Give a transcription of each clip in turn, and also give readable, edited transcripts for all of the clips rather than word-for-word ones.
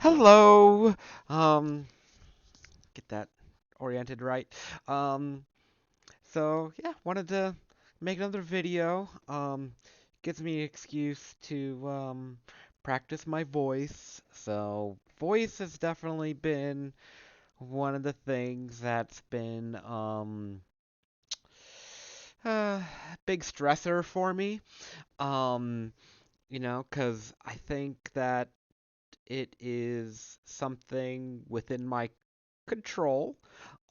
Hello. Um, get that oriented right. Um, yeah, wanted to make another video. Gives me an excuse to practice my voice. So voice has definitely been one of the things that's been a big stressor for me. Um, 'cause I think that it is something within my control.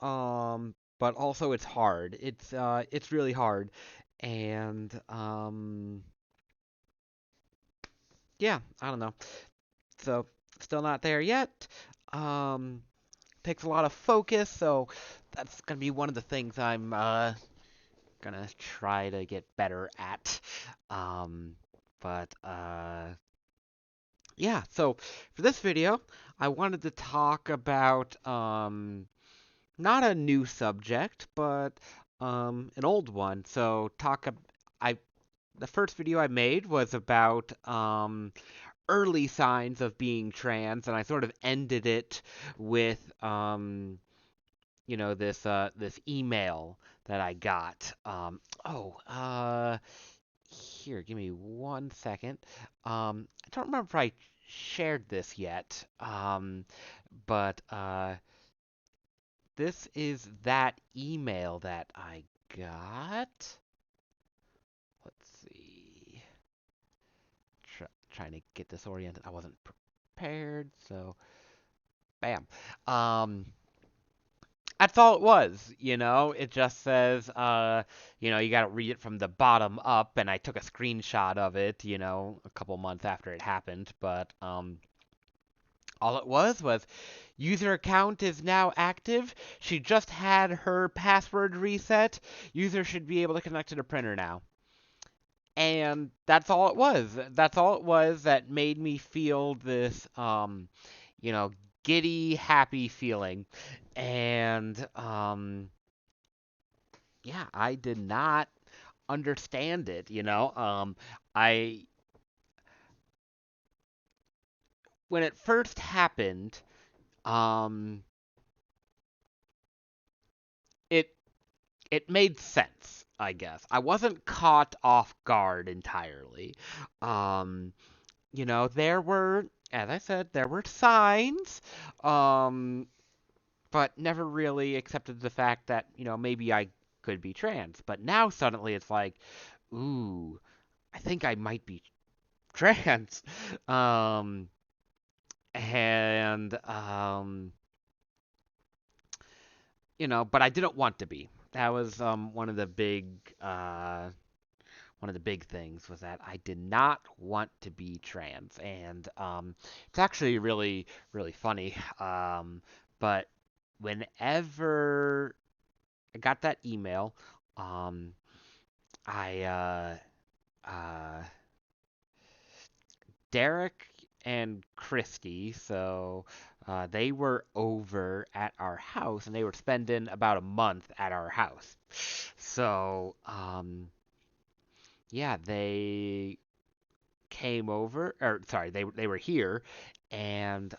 But also it's hard. It's really hard. And yeah, I don't know. So still not there yet. Um Takes a lot of focus, so that's gonna be one of the things I'm gonna try to get better at. Um but yeah, so for this video, I wanted to talk about not a new subject, but an old one. I the first video I made was about early signs of being trans, and I sort of ended it with this email that I got. Here, give me 1 second. I don't remember if I shared this yet. But This is that email that I got. Let's see. Trying to get this oriented. I wasn't prepared, so bam. Um, that's all it was, you know. It just says, you got to read it from the bottom up, and I took a screenshot of it, a couple months after it happened. But all it was user account is now active. She just had her password reset. User should be able to connect to the printer now. And that's all it was. That's all it was that made me feel this, you know, giddy, happy feeling. And, yeah, I did not understand it. I, when it first happened, um, it it made sense, I guess. I wasn't caught off guard entirely. Um, there were, as I said, there were signs, um, but never really accepted the fact that, maybe I could be trans. But now suddenly it's like, ooh, I think I might be trans. Um, and but I didn't want to be. That was one of the big things was that I did not want to be trans, and it's actually really really funny. But whenever I got that email, um, I uh, Derek and Christy, so they were over at our house, and they were spending about a month at our house. So yeah, they came over, or sorry, they were here, and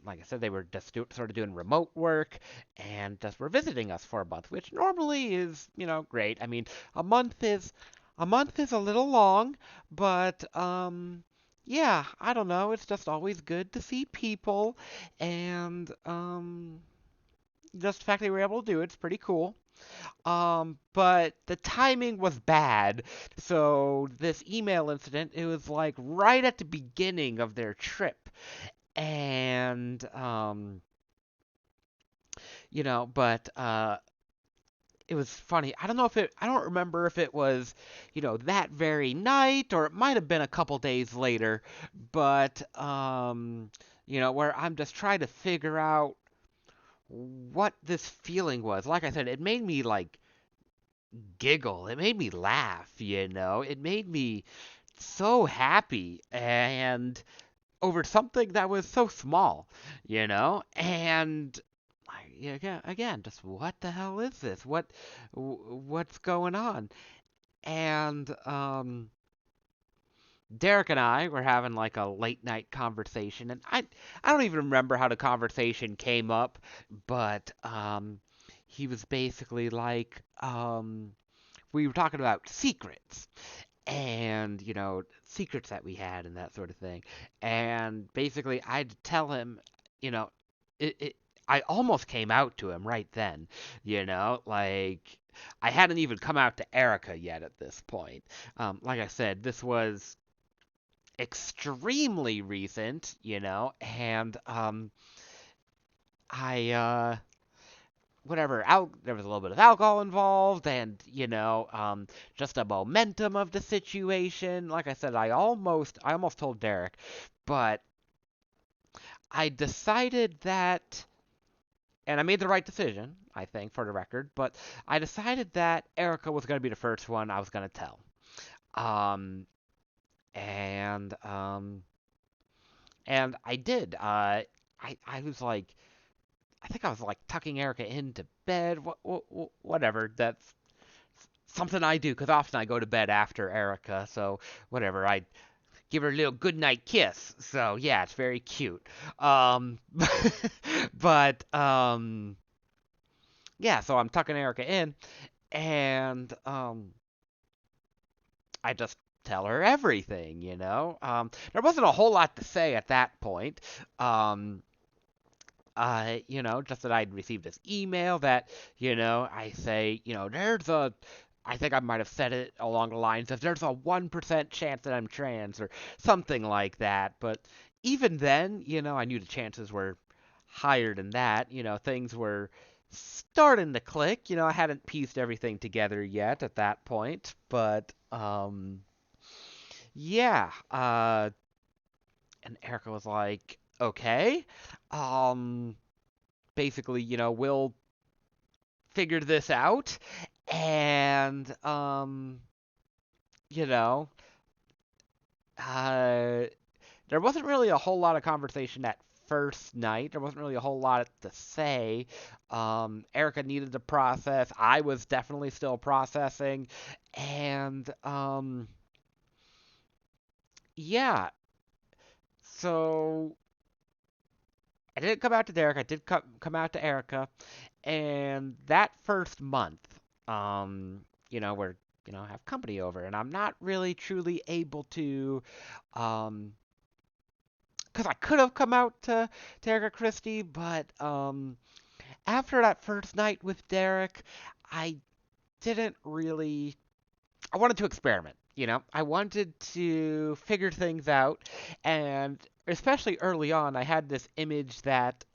like I said, they were just sort of doing remote work, and just were visiting us for a month, which normally is great. I mean, a month is a little long, but yeah, I don't know. It's just always good to see people, and just the fact they were able to do it's pretty cool. But the timing was bad. So this email incident, it was like right at the beginning of their trip. And but it was funny. I don't remember if it was, that very night or it might have been a couple days later, but where I'm just trying to figure out what this feeling was. Like I said, it made me like giggle. It made me laugh. It made me so happy and over something that was so small. And yeah, again, just what the hell is this? What's going on? And Derek and I were having like a late night conversation, and I don't even remember how the conversation came up, but he was basically like we were talking about secrets and secrets that we had and that sort of thing, and basically I'd tell him, you know, it I almost came out to him right then, like I hadn't even come out to Erica yet at this point. Like I said, this was extremely recent, and I whatever, there was a little bit of alcohol involved, and just the momentum of the situation. Like I said, I almost told Derek, but I decided that, and I made the right decision, I think, for the record. But I decided that Erica was going to be the first one I was going to tell. Um, and I did. I was like, I think I was like tucking Erica into bed. Whatever. That's something I do because often I go to bed after Erica. So whatever. I give her a little goodnight kiss. So yeah, it's very cute. Um, but yeah. So I'm tucking Erica in, and I just tell her everything. There wasn't a whole lot to say at that point. Um, just that I'd received this email that, I say, I think I might have said it along the lines of there's a 1% chance that I'm trans or something like that. But even then, I knew the chances were higher than that. Things were starting to click. I hadn't pieced everything together yet at that point. But, yeah. And Erica was like, okay. Um, basically, we'll figure this out. And, you know, uh, there wasn't really a whole lot of conversation that first night. There wasn't really a whole lot to say. Erica needed to process. I was definitely still processing. And, yeah. So I didn't come out to Derek. I did come out to Erica. And that first month, we're have company over, and I'm not really truly able to, um, because I could have come out to Erica Christie, but after that first night with Derek, I didn't really. I wanted to experiment. I wanted to figure things out, and especially early on, I had this image that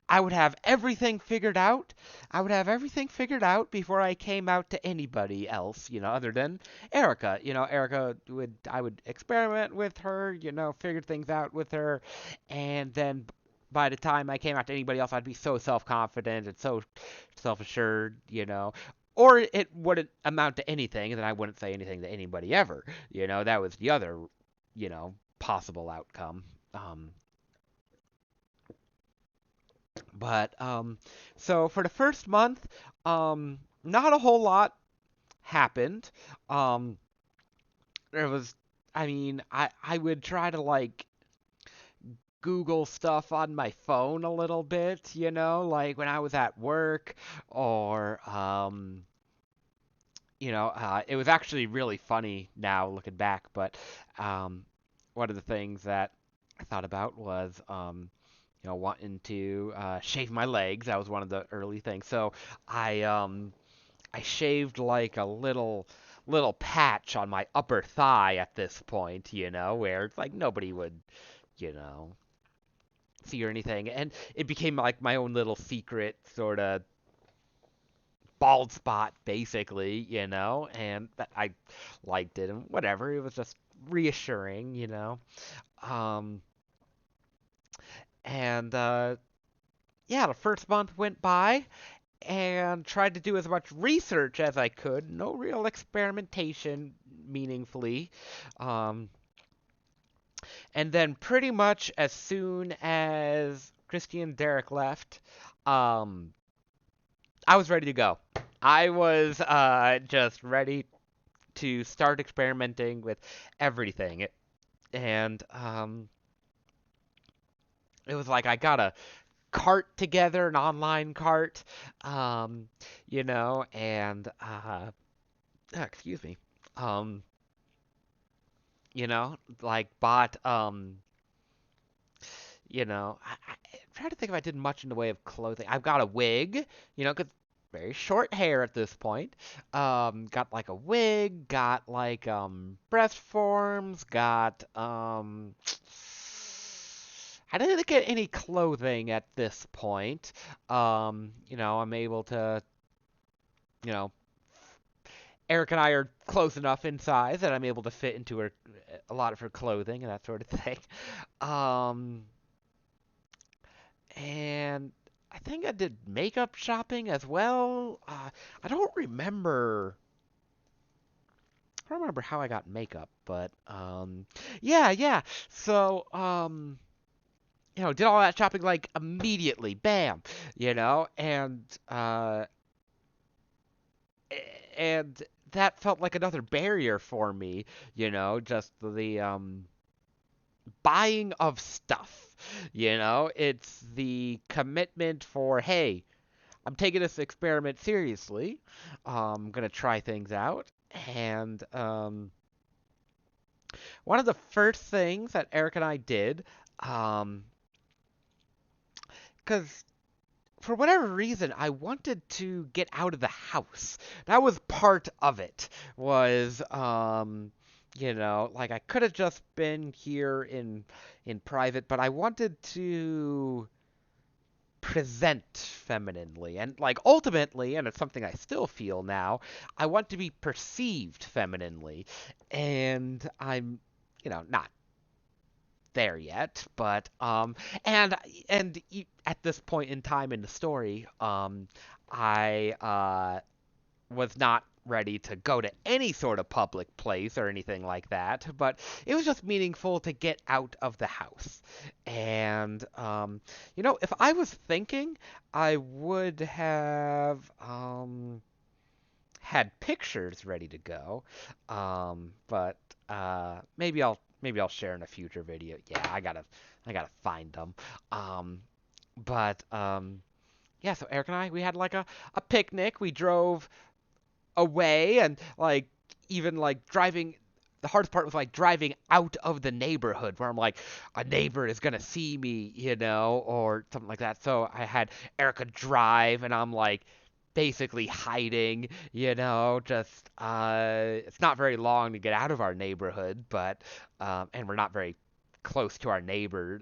I would have everything figured out. I would have everything figured out before I came out to anybody else, other than Erica. Erica I would experiment with her, figure things out with her, and then by the time I came out to anybody else, I'd be so self-confident and so self-assured, or it wouldn't amount to anything, and then I wouldn't say anything to anybody ever. That was the other, possible outcome. Um, But so for the first month, not a whole lot happened. Um, there was, I mean, I would try to like Google stuff on my phone a little bit, like when I was at work, or it was actually really funny now looking back. But um, one of the things that I thought about was wanting to shave my legs. That was one of the early things. So I shaved like a little patch on my upper thigh at this point, where it's like nobody would, you know, see or anything. And it became like my own little secret sort of bald spot basically, and that I liked it and whatever. It was just reassuring, Um and yeah, the first month went by and tried to do as much research as I could. No real experimentation meaningfully. Um, and then pretty much as soon as Christy and Derek left, I was ready to go. I was just ready to start experimenting with everything. And it was like I got a cart together, an online cart, um, and excuse me, um, like bought I'm trying to think if I did much in the way of clothing. I've got a wig, 'cause very short hair at this point. Got like a wig, got like breast forms, got I didn't get any clothing at this point. I'm able to, you know, Eric and I are close enough in size that I'm able to fit into a lot of her clothing and that sort of thing. Um, and I think I did makeup shopping as well. I don't remember. I don't remember how I got makeup, but yeah, yeah. So did all that shopping like immediately, bam, and and that felt like another barrier for me, just the buying of stuff. It's the commitment for, hey, I'm taking this experiment seriously. I'm gonna try things out, and one of the first things that Eric and I did, um, because for whatever reason, I wanted to get out of the house. That was part of it. Was like I could have just been here in private, but I wanted to present femininely, and like ultimately, and it's something I still feel now, I want to be perceived femininely, and I'm not there yet, but at this point in time in the story, I was not ready to go to any sort of public place or anything like that, but it was just meaningful to get out of the house. And if I was thinking, I would have had pictures ready to go, but maybe I'll share in a future video. Yeah, I gotta find them. Um, but yeah, so Eric and I, we had like a picnic. We drove away, and like even like driving. The hardest part was like driving out of the neighborhood where I'm like, a neighbor is gonna see me, or something like that. So I had Erica drive, and I'm like basically hiding, just it's not very long to get out of our neighborhood, but and we're not very close to our neighbor,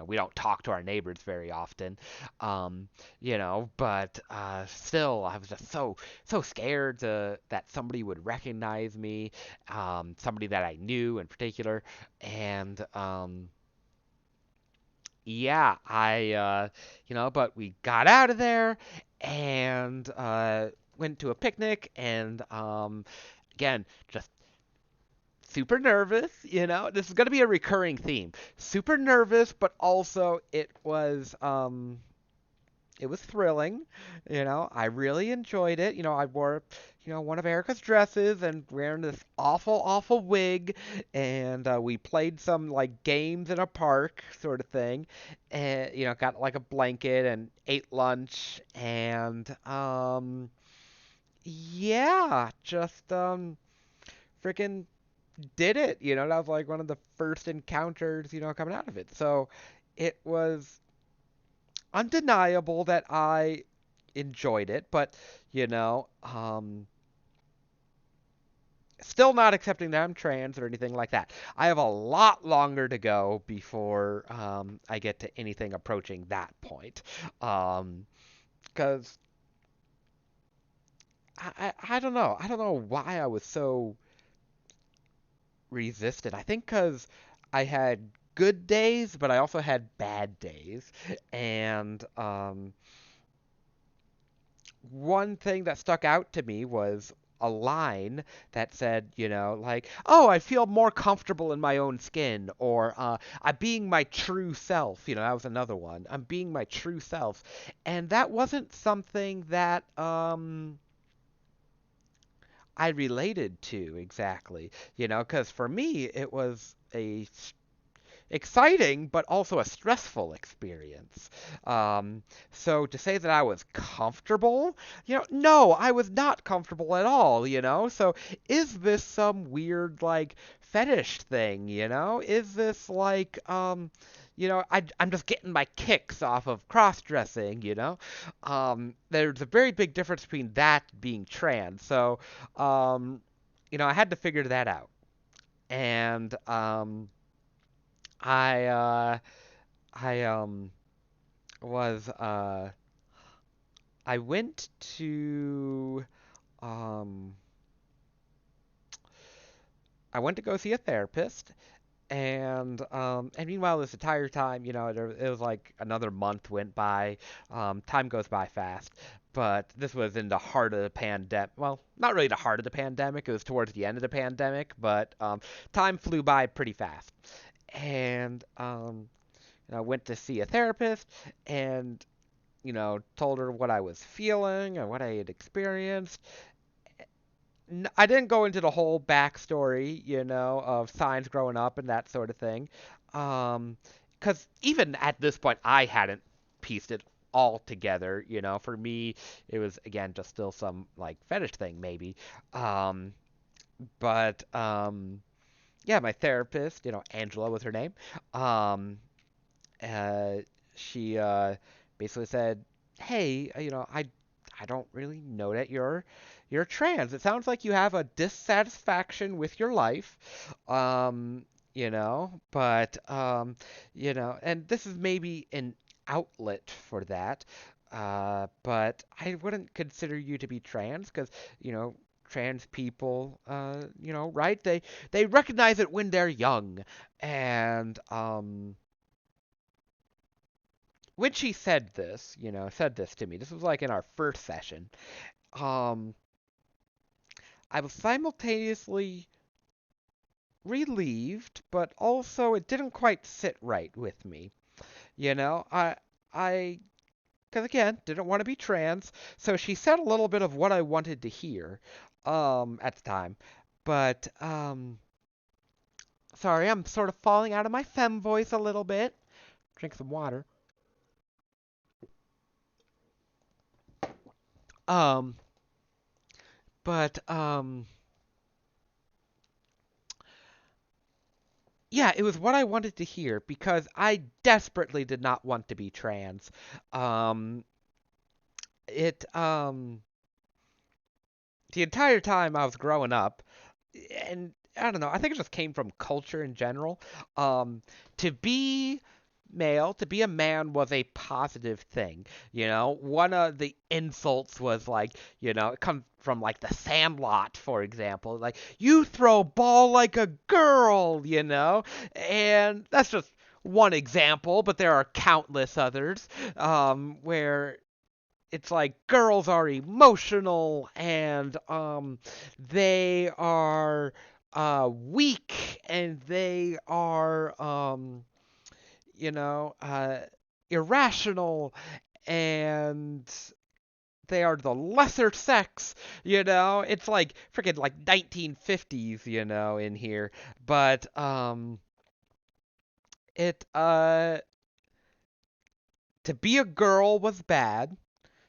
we don't talk to our neighbors very often, but still, I was just so scared that somebody would recognize me, somebody that I knew in particular, and yeah, but we got out of there and went to a picnic, and again, just super nervous, This is going to be a recurring theme. Super nervous, but also it was thrilling. I really enjoyed it. I wore, one of Erica's dresses and wearing this awful, awful wig, and we played some like games in a park, sort of thing, and got like a blanket and ate lunch, and yeah, just freaking did it. That was like one of the first encounters, coming out of it. So it was undeniable that I enjoyed it, but you know, um, still not accepting that I'm trans or anything like that. I have a lot longer to go before I get to anything approaching that point. Because I don't know. I don't know why I was so resistant. I think because I had good days, but I also had bad days. And one thing that stuck out to me was a line that said, like, oh, I feel more comfortable in my own skin, or I'm being my true self. That was another one. I'm being my true self. And that wasn't something that I related to exactly, because for me it was a exciting but also a stressful experience. Um, so to say that I was comfortable, no, I was not comfortable at all. So is this some weird like fetish thing? Is this like I'm just getting my kicks off of cross-dressing? There's a very big difference between that being trans. So um, I had to figure that out. And I uh I was I went to um I went to go see a therapist, and meanwhile this entire time, it was like another month went by. Time goes by fast. But this was in the heart of the pandemic. Well, not really the heart of the pandemic. It was towards the end of the pandemic, but time flew by pretty fast. And I went to see a therapist, and told her what I was feeling and what I had experienced. I didn't go into the whole backstory, of signs growing up and that sort of thing. Because even at this point, I hadn't pieced it all together. For me, it was, again, just still some, like, fetish thing, maybe. Um, but yeah, my therapist, Angela was her name. Um, uh, she basically said, "Hey, I don't really know that you're trans. It sounds like you have a dissatisfaction with your life, and this is maybe an outlet for that. But I wouldn't consider you to be trans because, you know." Trans people, right? They recognize it when they're young, and when she said this to me, this was like in our first session, um, I was simultaneously relieved, but also it didn't quite sit right with me. You know, I, because again, didn't want to be trans, so she said a little bit of what I wanted to hear, at the time. But sorry, I'm sort of falling out of my femme voice a little bit. Drink some water. Um, but yeah, it was what I wanted to hear because I desperately did not want to be trans. Um, it the entire time I was growing up, and I don't know, I think it just came from culture in general. Um, to be male, to be a man was a positive thing. One of the insults was like, it comes from like the Sandlot, for example, like you throw ball like a girl. And that's just one example, but there are countless others where it's like girls are emotional and they are weak and they are you know uh irrational and they are the lesser sex. It's like freaking like 1950s, in here. But it to be a girl was bad,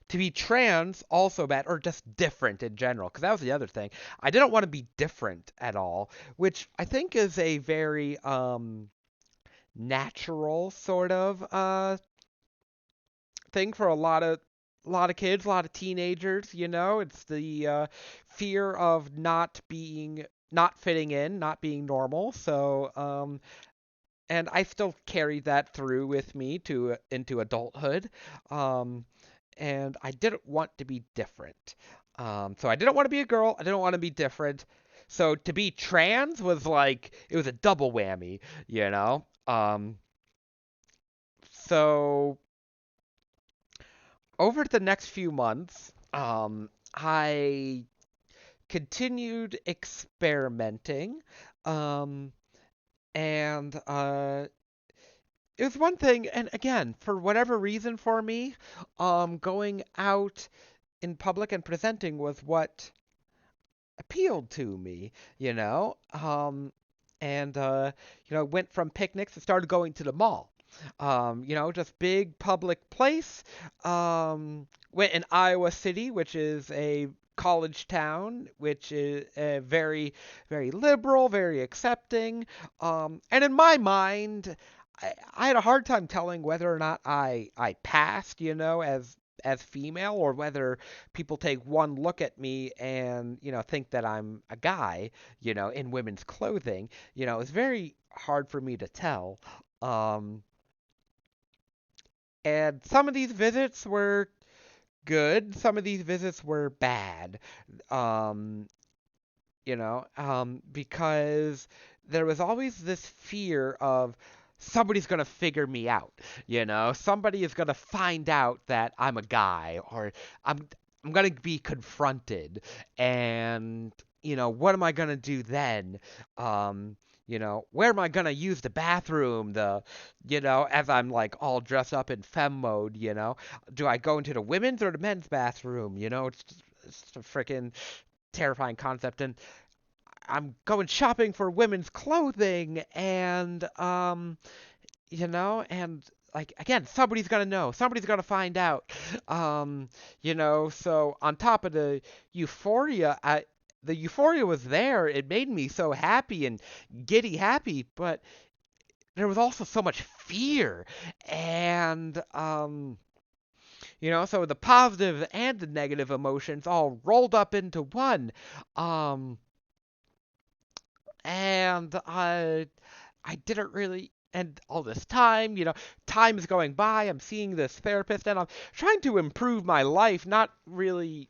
to be trans also bad, or just different in general, because that was the other thing. I didn't want to be different at all, which I think is a very natural sort of thing for a lot of kids, a lot of teenagers. It's the fear of not fitting in, not being normal. So and I still carry that through with me to into adulthood. Um, and I didn't want to be different. So I didn't want to be a girl. I didn't want to be different. So to be trans was like it was a double whammy, you know. So over the next few months, I continued experimenting, um, and it was one thing. And again, for whatever reason, for me, going out in public and presenting was what appealed to me, you know. And went from picnics and started going to the mall. Just big public place. Went in Iowa City, which is a college town, which is very, very liberal, very accepting. And in my mind, I had a hard time telling whether or not I passed, as female, or whether people take one look at me and think that I'm a guy, in women's clothing. It's very hard for me to tell. Um, and some of these visits were good, some of these visits were bad. Um, because there was always this fear of somebody's going to figure me out, somebody is going to find out that I'm a guy, or I'm I'm going to be confronted, and what am I going to do then? Where am I going to use the bathroom, as I'm like all dressed up in femme mode, do I go into the women's or the men's bathroom? It's a freaking terrifying concept. And I'm going shopping for women's clothing, and and like again, somebody's gonna know, somebody's gonna find out. So on top of the euphoria was there. It made me so happy and giddy happy, but there was also so much fear, and so the positive and the negative emotions all rolled up into one. Um, and I didn't really. And all this time, time is going by. I'm seeing this therapist, and I'm trying to improve my life. Not really,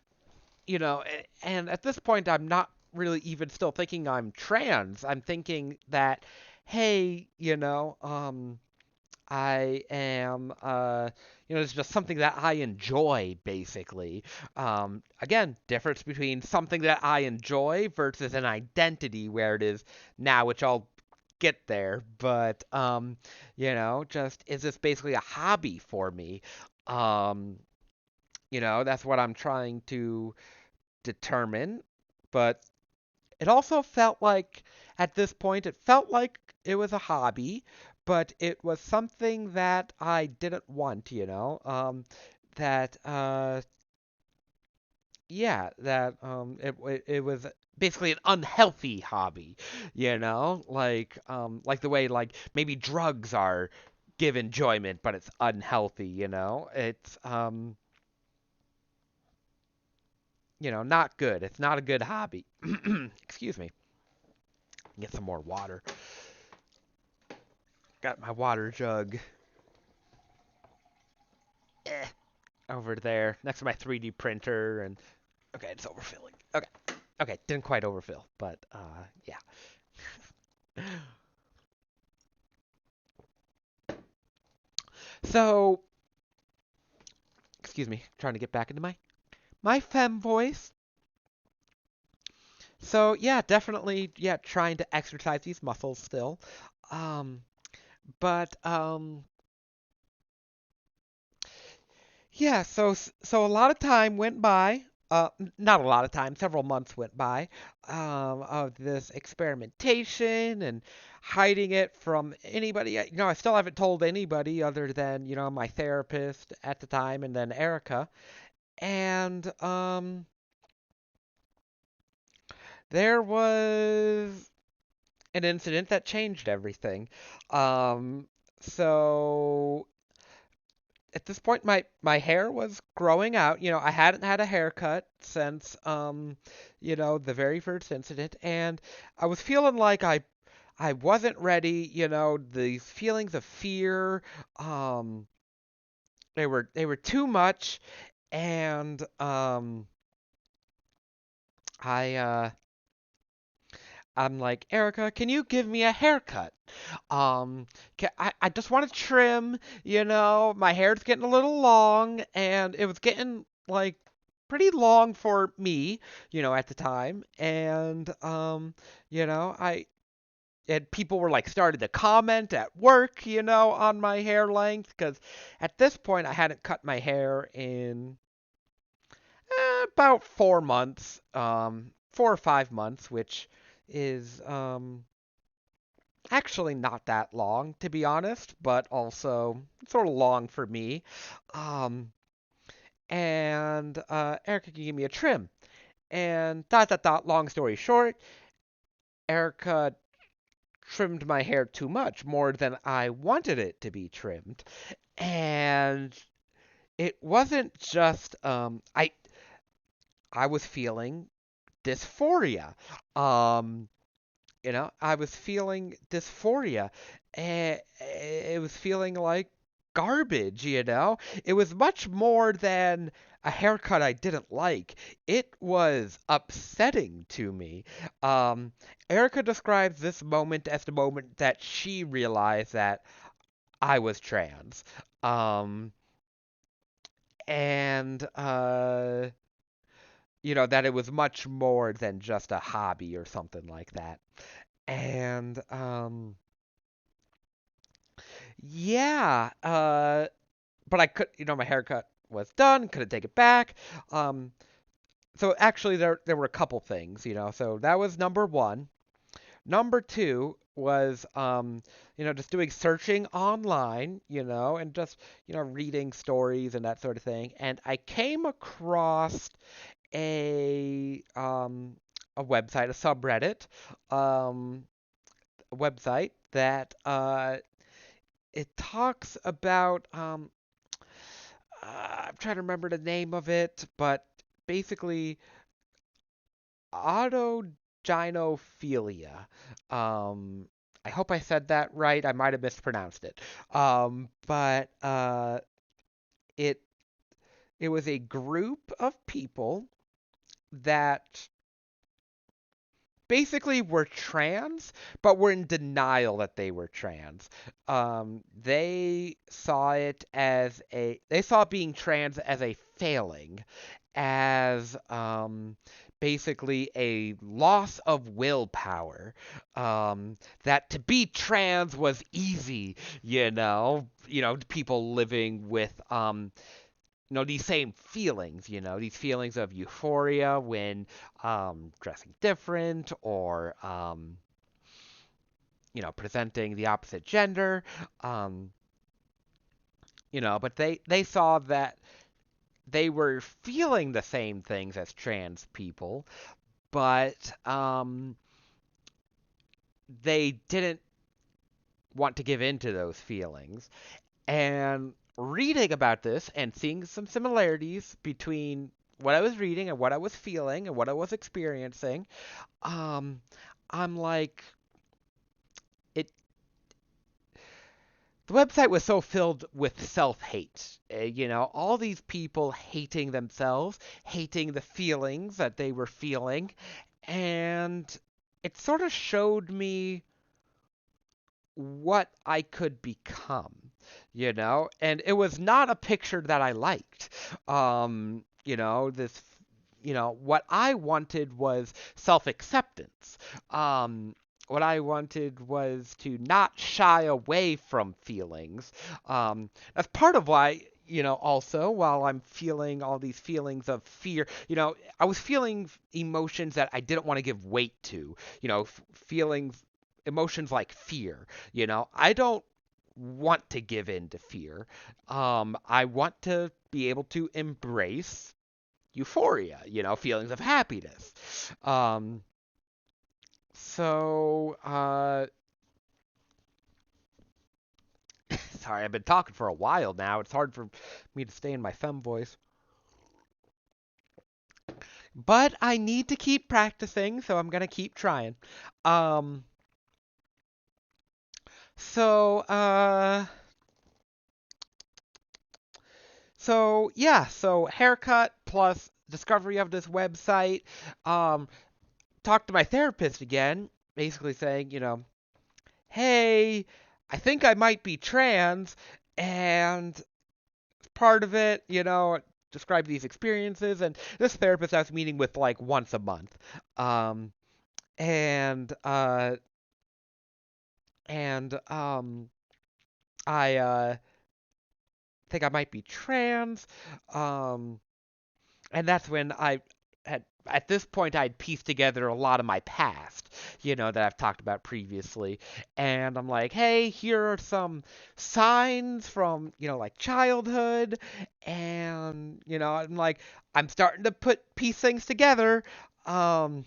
and at this point, I'm not really even still thinking I'm trans. I'm thinking that, hey, I am, it's just something that I enjoy, basically. Again, difference between something that I enjoy versus an identity where it is now, which I'll get there. But, just is this basically a hobby for me? Um, that's what I'm trying to determine. But it also felt like, at this point, it felt like it was a hobby, but it was something that I didn't want, that, yeah, that, it was basically an unhealthy hobby, like the way, like, maybe drugs are give enjoyment, but it's unhealthy, it's, not good. It's not a good hobby. Excuse me. Get some more water. Got my water jug eh, over there next to my 3D printer, and okay, it's overfilling. Okay, okay, didn't quite overfill, but yeah. So, excuse me, trying to get back into my femme voice. So yeah, definitely, yeah, trying to exercise these muscles still. Um, but yeah, so a lot of time went by. Not a lot of time, several months went by of this experimentation and hiding it from anybody. I still haven't told anybody other than, my therapist at the time and then Erica. And there was an incident that changed everything. Um, so at this point my hair was growing out. I hadn't had a haircut since the very first incident, and I was feeling like I wasn't ready. These feelings of fear, um they were too much, and I I'm like, Erica, can you give me a haircut? I just want to trim, my hair's getting a little long, and it was getting like pretty long for me, at the time. And, I, and people were like started to comment at work, on my hair length, because at this point I hadn't cut my hair in about 4 months. 4 or 5 months, which is actually not that long, to be honest, but also sort of long for me. Um, and Erica can give me a trim. And long story short, Erica trimmed my hair too much, more than I wanted it to be trimmed. And it wasn't just I was feeling dysphoria. Um I was feeling dysphoria. It was feeling like garbage. It was much more than a haircut I didn't like. It was upsetting to me. Um, Erica describes this moment as the moment that she realized that I was trans. Um, and that it was much more than just a hobby or something like that. And yeah, but I could, my haircut was done, couldn't take it back. Um, so actually there were a couple things. So that was number one. Number two was just doing searching online, and just reading stories and that sort of thing. And I came across a um a website, a subreddit, um, a website that it talks about I'm trying to remember the name of it, but basically autogynophilia. Um, I hope I said that right. I might have mispronounced it. But it it was a group of people that basically were trans, but were in denial that they were trans. They saw being trans as a failing, as basically a loss of willpower. That to be trans was easy. People living with these same feelings, these feelings of euphoria when dressing different or, presenting the opposite gender. Um, but they saw that they were feeling the same things as trans people, but they didn't want to give in to those feelings. And reading about this and seeing some similarities between what I was reading and what I was feeling and what I was experiencing, um, I'm like, it. The website was so filled with self-hate. All these people hating themselves, hating the feelings that they were feeling, and it sort of showed me what I could become. And it was not a picture that I liked. What I wanted was self-acceptance. Um, what I wanted was to not shy away from feelings. That's part of why, also while I'm feeling all these feelings of fear, I was feeling emotions that I didn't want to give weight to, feelings emotions like fear. I don't want to give in to fear. I want to be able to embrace euphoria, feelings of happiness. Um, so, sorry, I've been talking for a while now. It's hard for me to stay in my thumb voice. But I need to keep practicing, so I'm going to keep trying. Um, so, uh, So yeah, so haircut plus discovery of this website. Um, Talked to my therapist again, basically saying, hey, I think I might be trans, and part of it, describe these experiences, and this therapist I was meeting with like once a month, um, and and I think I might be trans, um, and that's when I had at this point I'd pieced together a lot of my past, that I've talked about previously. And I'm like, hey, here are some signs from, like childhood. And, I'm like, I'm starting to piece things together. Um,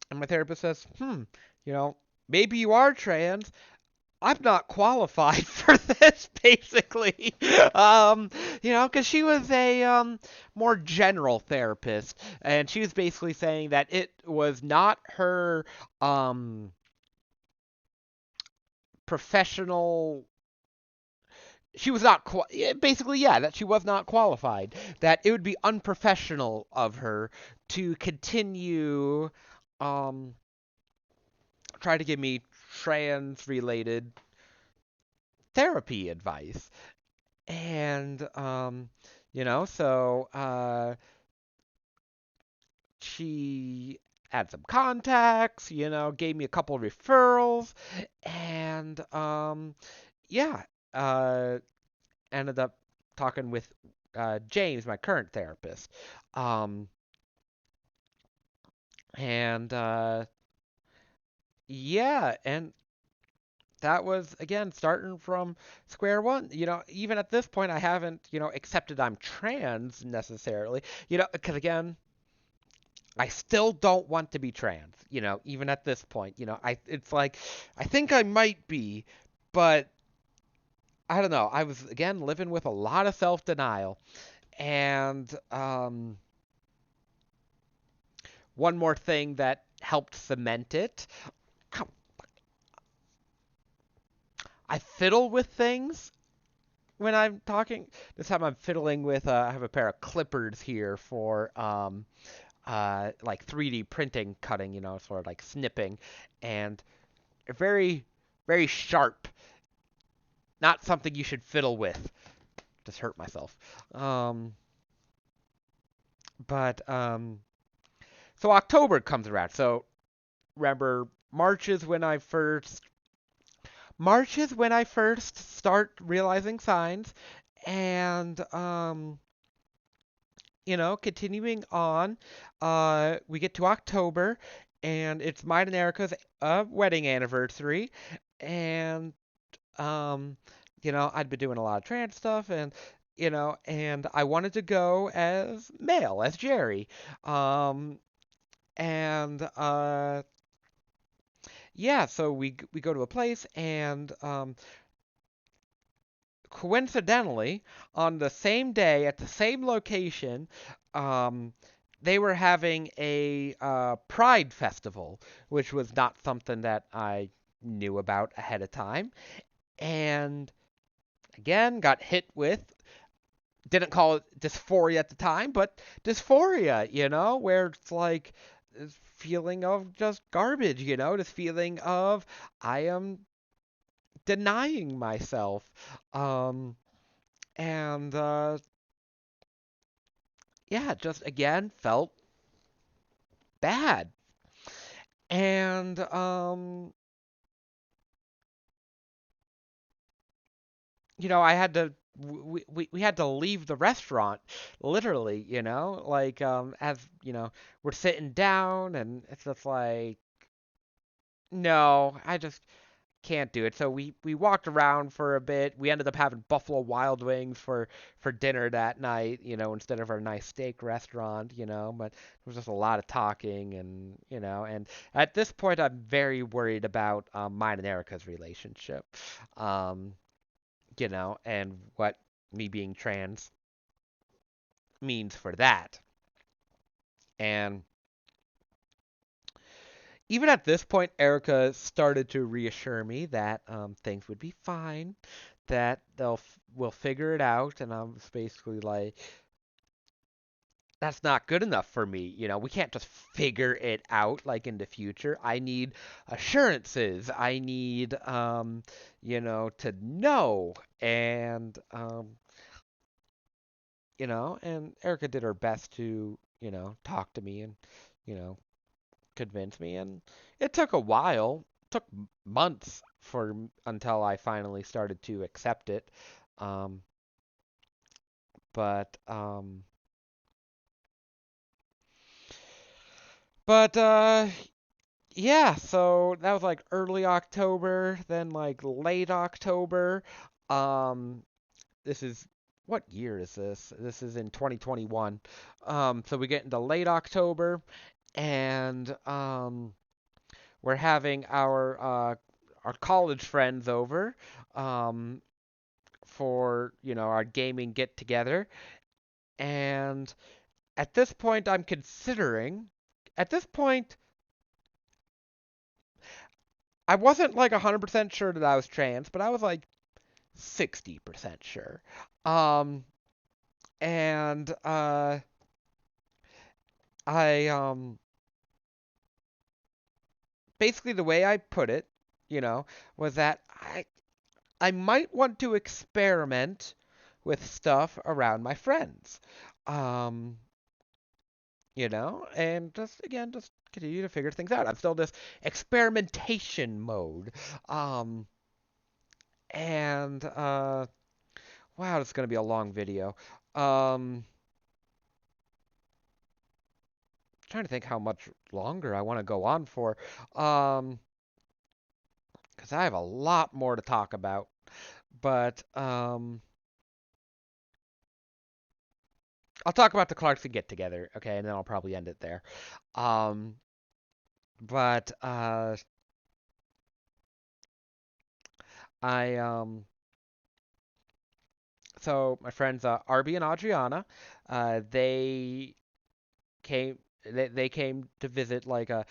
and my therapist says, you know, maybe you are trans. I'm not qualified for this, basically. Um, because she was a more general therapist, and she was basically saying that it was not her um, professional. She was not basically, yeah, that she was not qualified. That it would be unprofessional of her to continue um, try to give me trans-related therapy advice. And she had some contacts, gave me a couple referrals, and yeah, uh ended up talking with James, my current therapist. Um and yeah, and that was again starting from square one. Even at this point I haven't, accepted I'm trans necessarily. Because again, I still don't want to be trans, even at this point. It's like I think I might be, but I don't know. I was again living with a lot of self-denial. And one more thing that helped cement it, I fiddle with things when I'm talking. This time I'm fiddling with I have a pair of clippers here for like 3D printing cutting, sort of like snipping, and very, very sharp. Not something you should fiddle with. Just hurt myself. Um, but so October comes around. So remember, March is when I first start realizing signs, and continuing on, we get to October, and it's mine and Erica's wedding anniversary, and um, I'd been doing a lot of trans stuff, and I wanted to go as male, as Jerry, um, and yeah, so we go to a place, and coincidentally, on the same day at the same location, um, they were having a Pride festival, which was not something that I knew about ahead of time. And again, got hit with, didn't call it dysphoria at the time, but dysphoria, where it's like this feeling of just garbage, this feeling of I am denying myself. Um, and yeah, just again felt bad. And I had to we had to leave the restaurant literally, like as we're sitting down, and it's just like no, I just can't do it. So we walked around for a bit. We ended up having Buffalo Wild Wings for dinner that night, instead of our nice steak restaurant, but there was just a lot of talking, and at this point I'm very worried about mine and Erica's relationship. Um, and what me being trans means for that. And even at this point, Erica started to reassure me that things would be fine, that we'll figure it out, and I was basically like, that's not good enough for me. We can't just figure it out like in the future. I need assurances. I need to know. And Erica did her best to, talk to me and, you know, convince me. And it took a while, took months until I finally started to accept it. Um, but But yeah, so that was like early October, then like late October. Um, this is what year is this? This is in 2021. So we get into late October, and we're having our college friends over um, for our gaming get together. And at this point, I'm considering. At this point, I wasn't like 100% sure that I was trans, but I was like 60% sure. Um, and I basically the way I put it, was that I might want to experiment with stuff around my friends. Um, and just continue to figure things out. I'm still in this experimentation mode. Um, and wow, it's gonna be a long video. Um, Trying to think how much longer I want to go on for. Um, because I have a lot more to talk about. But I'll talk about the Clarkson get together, okay, and then I'll probably end it there. Um, but I so my friends Arby and Adriana, they came they came to visit like a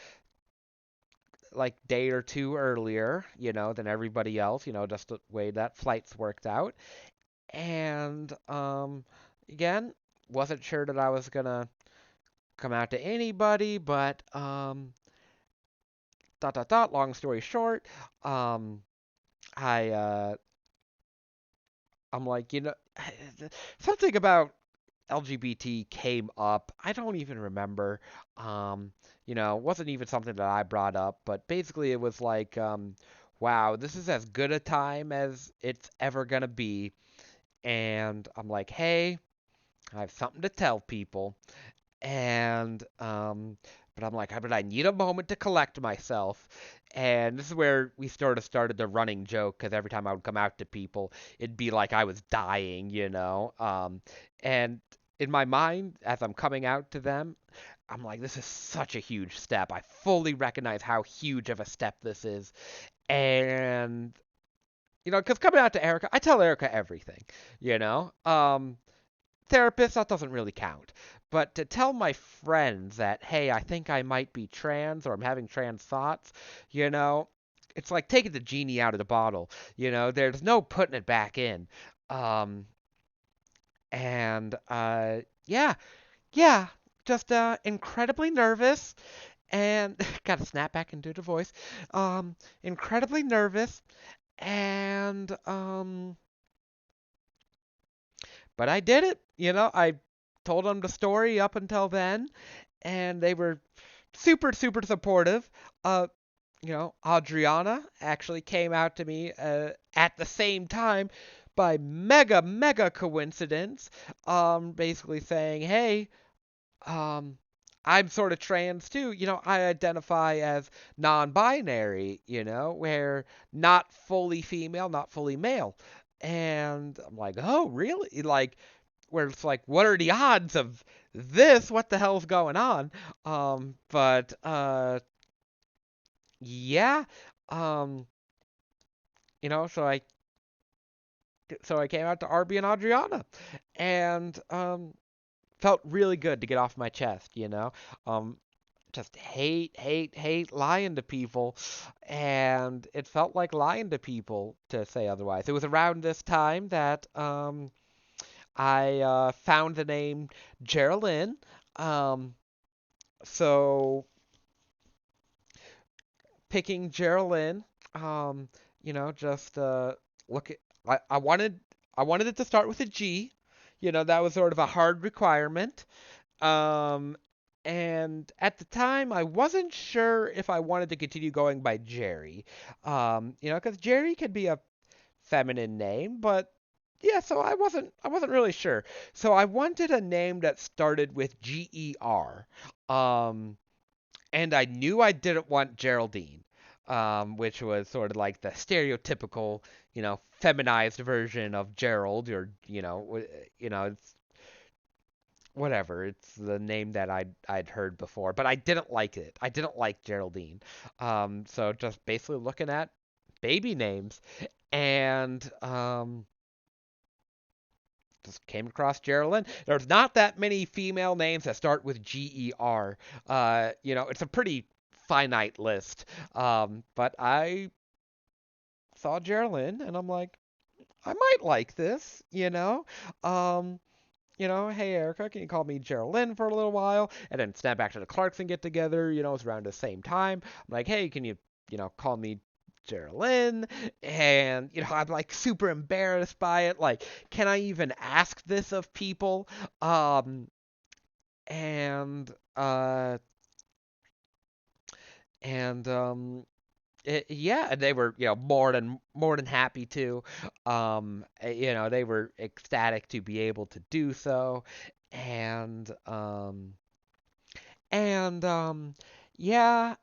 day or two earlier, than everybody else, just the way that flights worked out. And again, wasn't sure that I was gonna come out to anybody, but dot dot dot. Long story short, um, I I'm like, something about LGBT came up. I don't even remember. Wasn't even something that I brought up, but basically it was like, wow, this is as good a time as it's ever gonna be. And I'm like, hey, I have something to tell people. And but I'm like, but I need a moment to collect myself. And this is where we sort of started the running joke because every time I would come out to people, it'd be like I was dying. And in my mind, as I'm coming out to them, I'm like, this is such a huge step. I fully recognize how huge of a step this is. And because coming out to Erica, I tell Erica everything, you know. Therapist, that doesn't really count. But to tell my friends that, hey, I think I might be trans or I'm having trans thoughts, you know, it's like taking the genie out of the bottle. There's no putting it back in. Um, and yeah, yeah, just incredibly nervous and got to snap back into the voice. Incredibly nervous and but I did it. I told them the story up until then, and they were super, super supportive. Uh, Adriana actually came out to me at the same time by mega, mega coincidence, basically saying, hey, um, I'm sort of trans too. I identify as non-binary, where not fully female, not fully male. And I'm like, oh, really? Like, where it's like, what are the odds of this? What the hell's going on? But yeah, um, so I came out to Arby and Adriana, and felt really good to get off my chest. Um, just hate lying to people, and it felt like lying to people to say otherwise. It was around this time that I found the name Geraldine. Um, so picking Geraldine, um, just look at I wanted it to start with a G. That was sort of a hard requirement. Um, and at the time, I wasn't sure if I wanted to continue going by Jerry. Because Jerry could be a feminine name, but yeah, so I wasn't really sure. So I wanted a name that started with GER. Um, And I knew I didn't want Geraldine, which was sort of like the stereotypical, feminized version of Gerald, or it's whatever. It's the name that I'd heard before, but I didn't like it. I didn't like Geraldine. So just basically looking at baby names, and just came across Geraldine. There's not that many female names that start with GER. It's a pretty finite list. But I saw Geraldine, and I'm like, I might like this. Um, hey Erica, can you call me Geraldine for a little while? And then snap back to the Clarkson get together, it's around the same time. I'm like, hey, can you call me Geraldine? And, I'm like super embarrassed by it. Like, can I even ask this of people? Um, and, uh, and yeah, and they were, more than happy to. They were ecstatic to be able to do so, and and yeah,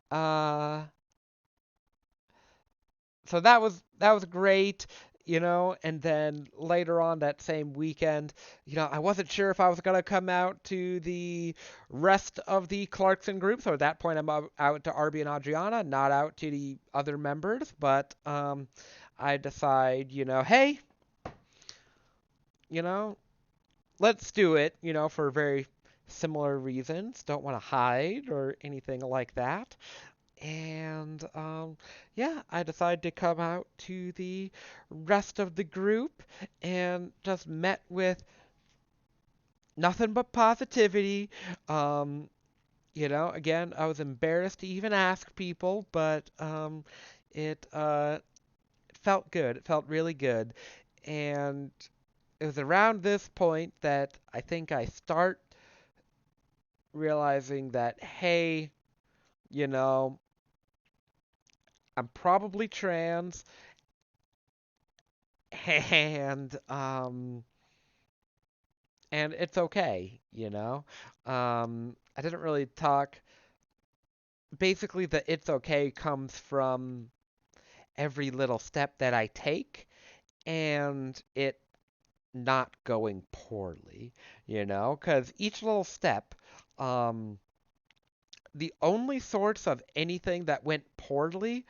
so that was great. And then later on that same weekend, I wasn't sure if I was gonna come out to the rest of the Clarkson group. So at that point, I'm out to Arby and Adriana, not out to the other members. But I decide, hey, you know, let's do it. For very similar reasons. Don't want to hide or anything like that. And yeah, I decided to come out to the rest of the group and just met with nothing but positivity. Um, again, I was embarrassed to even ask people, but it felt good. It felt really good. And it was around this point that I think I start realizing that, hey, you know, I'm probably trans, and it's okay. I didn't really talk. Basically, the it's okay comes from every little step that I take and it not going poorly. Because each little step, um, the only source of anything that went poorly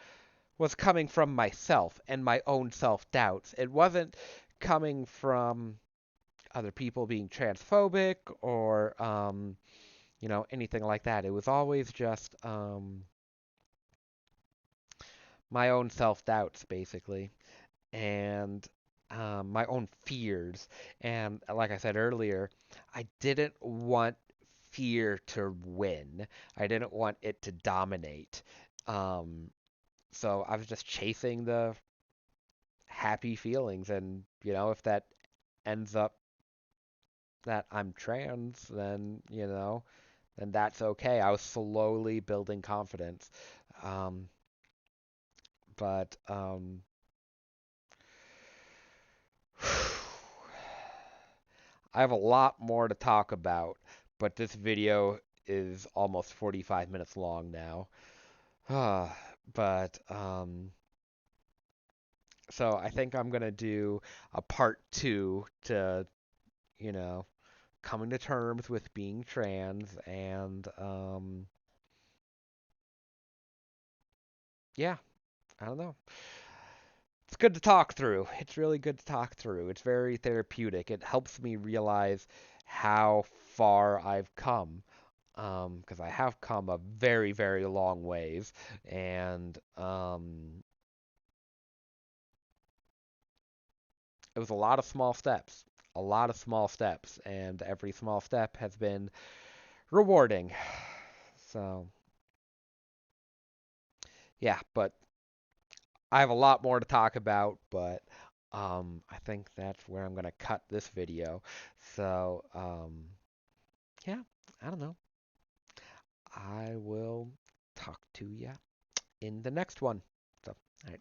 was coming from myself and my own self doubts. It wasn't coming from other people being transphobic or anything like that. It was always just my own self doubts, basically, and my own fears. And like I said earlier, I didn't want fear to win. I didn't want it to dominate. Um, so I was just chasing the happy feelings, and if that ends up that I'm trans, then that's okay. I was slowly building confidence. Um, but I have a lot more to talk about, but this video is almost 45 minutes long now. But so I think I'm gonna do a part two to, you know, coming to terms with being trans, and yeah, I don't know. It's good to talk through. It's really good to talk through. It's very therapeutic. It helps me realize how far I've come. Because I have come a very, very long ways, and it was a lot of small steps, and every small step has been rewarding. So, yeah, but I have a lot more to talk about, but I think that's where I'm gonna cut this video. So, yeah, I don't know. I will talk to you in the next one. So, all right.